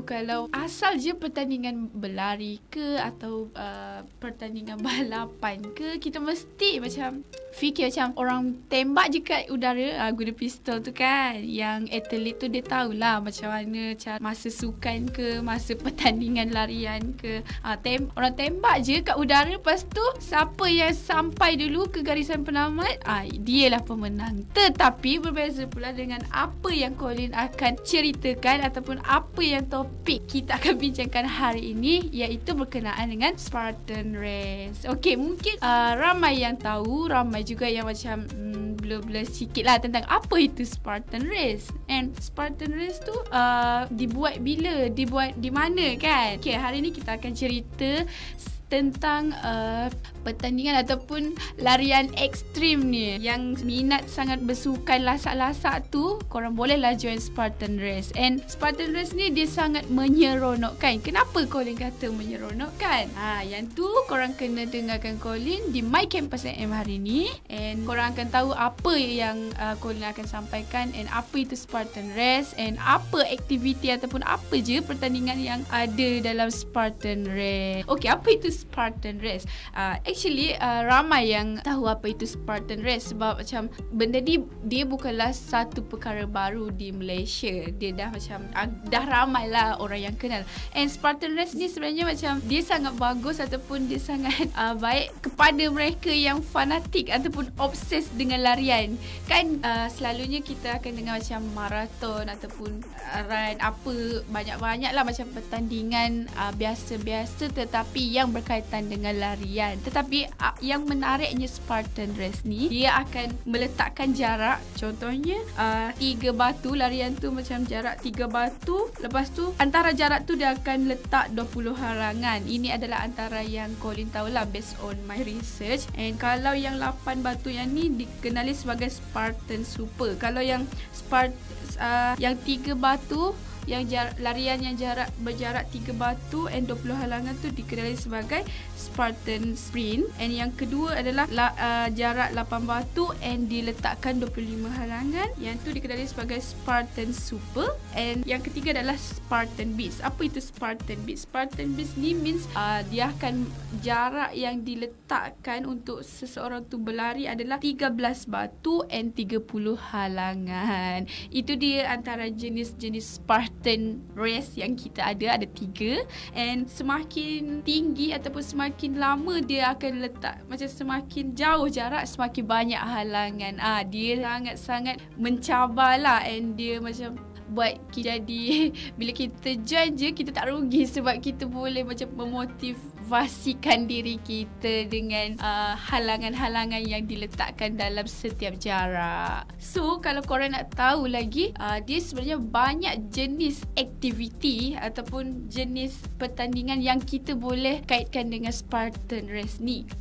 kalau asal je pertandingan berlari ke atau pertandingan balapan ke, kita mesti macam fikir macam orang tembak je kat udara guna pistol tu kan. Yang atlet tu dia tahulah macam mana cara masa sukan ke, masa pertandingan larian ke. Orang tembak je kat udara, lepas tu siapa yang sampai dulu ke garisan penamat, dialah pemenang. Tetapi berbeza pula dengan apa yang Colin akan ceritakan ataupun apa yang topik kita akan bincangkan hari ini, iaitu berkenaan dengan Spartan Race. Okey, mungkin ramai yang tahu, ramai juga yang macam blur-blur sikit lah tentang apa itu Spartan Race. And Spartan Race tu dibuat bila, dibuat di mana kan. Okay, hari ni kita akan cerita tentang pertandingan ataupun larian ekstrim ni. Yang minat sangat bersukan lasak-lasak tu, korang bolehlah join Spartan Race. And Spartan Race ni dia sangat menyeronokkan. Kenapa Colin kata menyeronokkan? Yang tu korang kena dengarkan Colin di My Campus AM hari ni. And korang akan tahu apa yang Colin akan sampaikan, and apa itu Spartan Race, and apa aktiviti ataupun apa je pertandingan yang ada dalam Spartan Race. Okay, apa itu Spartan Race? Actually ramai yang tahu apa itu Spartan Race, sebab macam benda ni dia bukanlah satu perkara baru di Malaysia. Dia dah macam dah ramai lah orang yang kenal. And Spartan Race ni sebenarnya macam dia sangat bagus ataupun dia sangat baik kepada mereka yang fanatik ataupun obses dengan larian. Kan selalunya kita akan dengar macam maraton ataupun run apa, banyak-banyak lah macam pertandingan biasa-biasa tetapi yang berkaitan dengan larian. Tetapi yang menariknya Spartan Race ni, dia akan meletakkan jarak. Contohnya 3 batu, larian tu macam jarak 3 batu. Lepas tu antara jarak tu dia akan letak 20 halangan. Ini adalah antara yang Colin tahulah based on my research. And kalau yang 8 batu yang ni dikenali sebagai Spartan Super. Kalau yang yang 3 batu, yang larian yang berjarak 3 batu and 20 halangan tu dikenali sebagai Spartan Sprint. And yang kedua adalah jarak 8 batu and diletakkan 25 halangan, yang tu dikenali sebagai Spartan Super. And yang ketiga adalah Spartan Beast. Apa itu Spartan Beast? Spartan Beast ni means dia akan jarak yang diletakkan untuk seseorang tu berlari adalah 13 batu and 30 halangan. Itu dia antara jenis-jenis Spartan Race yang kita ada 3. And semakin tinggi ataupun semakin lama dia akan letak, macam semakin jauh jarak semakin banyak halangan. Dia sangat-sangat mencabar lah. And dia macam buat kita jadi bila kita join je kita tak rugi, sebab kita boleh macam memotivasikan diri kita dengan halangan-halangan yang diletakkan dalam setiap jarak. So kalau korang nak tahu lagi, dia sebenarnya banyak jenis aktiviti ataupun jenis pertandingan yang kita boleh kaitkan dengan Spartan Race ni.